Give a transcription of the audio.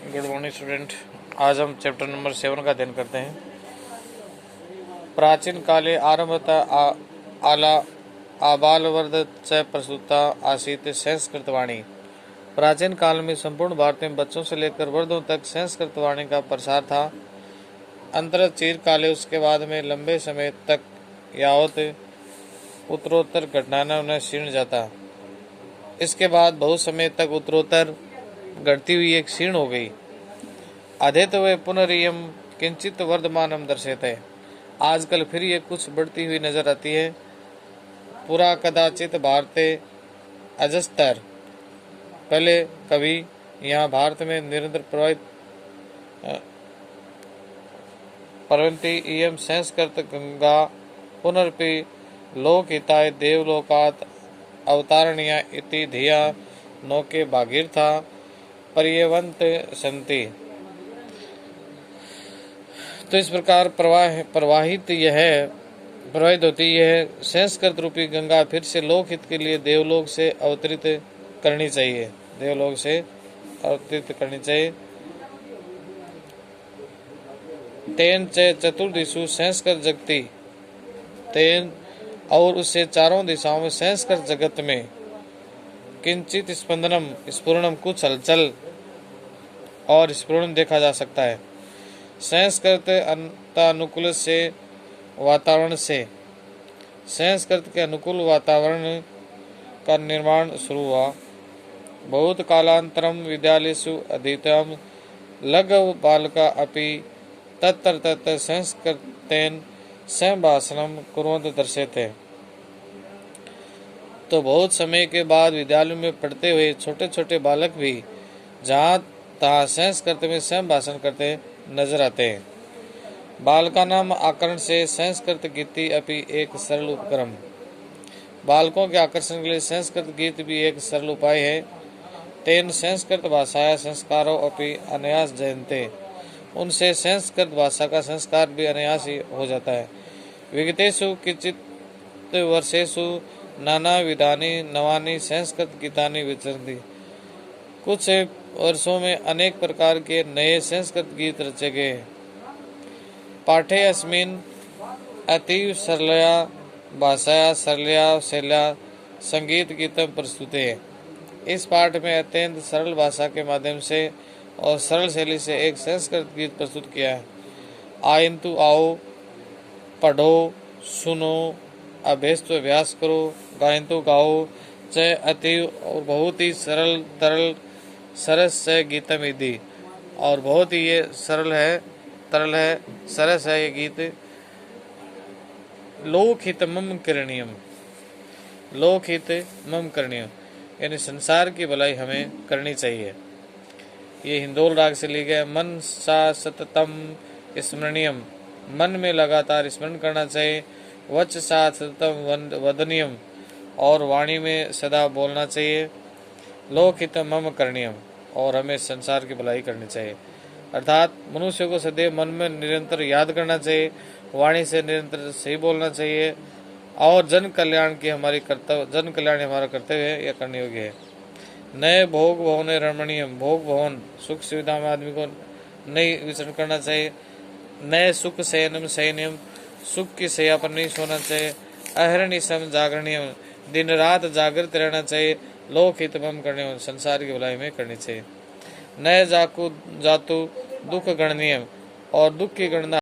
Good morning student. आज हम chapter number 7 का अध्ययन करते हैं। प्राचीन काले आरंभतः आला आबालवर्ध च प्रसूता आसीत संस्कृत वाणी। प्राचीन काल में संपूर्ण भारत में बच्चों से लेकर वृद्धों तक संस्कृत वाणी का प्रसार था। अंतर चीर काले उसके बाद में लंबे समय तक यावत उत्तरोत्तर घटनाओं ने क्षीण जाता। इसके बाद बहुत समय तक उत्तरोत्तर घटती हुई एक क्षीण हो गई। अधेत वे पुनरियम किंचित वर्धमानम दर्शेते। आजकल फिर ये कुछ बढ़ती हुई नजर आती है। पूरा कदाचित भारते अजस्तर। पहले कभी यहाँ भारत में निरंतर प्रवृत्ति इयम संस्कृत गंगा पुनर्पि लोकहिताय देवलोकात अवतारणीया इति धिया नौके भागीरथा पर्यवंत संति। तो इस प्रकार प्रवाहित होती यह संस्कृत रूपी गंगा फिर से लोकहित के लिए देवलोक से अवतरित करनी चाहिए। तेन च चतुर्दिशु संस्कृत जगती। तेन और उससे चारों दिशाओं में संस्कृत जगत में किंचित स्फुरणम कुछ हलचल और स्फुरण देखा जा सकता है। संस्कृत अनुकूल से वातावरण से संस्कृत के अनुकूल वातावरण का निर्माण शुरू हुआ। बहुत कालांतरम विद्यालयेषु अधीतम लघु बालका अपि तत्र संस्कृतेन संभाषणम कुर्वन्त दर्शेते। तो बहुत समय के बाद विद्यालयों में पढ़ते हुए छोटे छोटे बालक भी जहाँ तहाँ संस्कृत में संभाषण करते नजर आते हैं। बालका नाम आकर्षण से संस्कृत गीति अपि एक सरल उपक्रम। बालकों के आकर्षण के लिए संस्कृत गीत भी एक सरल उपाय है। तेन संस्कृत भाषाया संस्कारों अपि अनायास जयन्ते। उनसे संस्कृत भाषा का संस्कार भी अनायास ही हो जाता है। विगतेषु किंचित् वर्षेषु नाना विधानि नवानि संस्कृत गीतानि विचरन्ति। कुछ वर्षों में अनेक प्रकार के नए संस्कृत गीत रचे गए। पाठे अस्मिन् अतीव सरलया भाषाया सरलया शैल्या संगीत गीतम प्रस्तुते। इस पाठ में अत्यंत सरल भाषा के माध्यम से और सरल शैली से एक संस्कृत गीत प्रस्तुत किया है। आयन्तु आओ, पढ़ो, सुनो, अभ्यास करो, गायन्तु गाओ च अतीव और बहुत ही सरल तरल सरस से गीतम इति। और बहुत ही ये सरल है, तरल है, सरस है ये गीत। लोकहित मम करणीयम। लोकहित मम करणीयम यानी संसार की भलाई हमें करनी चाहिए। ये हिंदोल राग से ली गया। मन सा सततम स्मरणीयम। मन में लगातार स्मरण करना चाहिए। वच सा सततम वदनीयम और वाणी में सदा बोलना चाहिए। लोकहित मम करणीयम और हमें संसार की भलाई करनी चाहिए। अर्थात मनुष्य को सदैव मन में निरंतर याद करना चाहिए, वाणी से निरंतर सही बोलना चाहिए और जन कल्याण हमारा कर्तव्य है या करने योग्य है। नए भोग भवन रमणीयम। भोग भवन सुख सुविधा में आदमी को नहीं विचरण करना चाहिए। नए सुख शयनम सुख की शैया पर नहीं सोना चाहिए। अहर्निशम जागरणीयम। दिन रात जागृत रहना चाहिए। लोकहित मम करने संसार की भलाई में करनी चाहिए। नए जातु दुख गणनीयम और दुख की गणना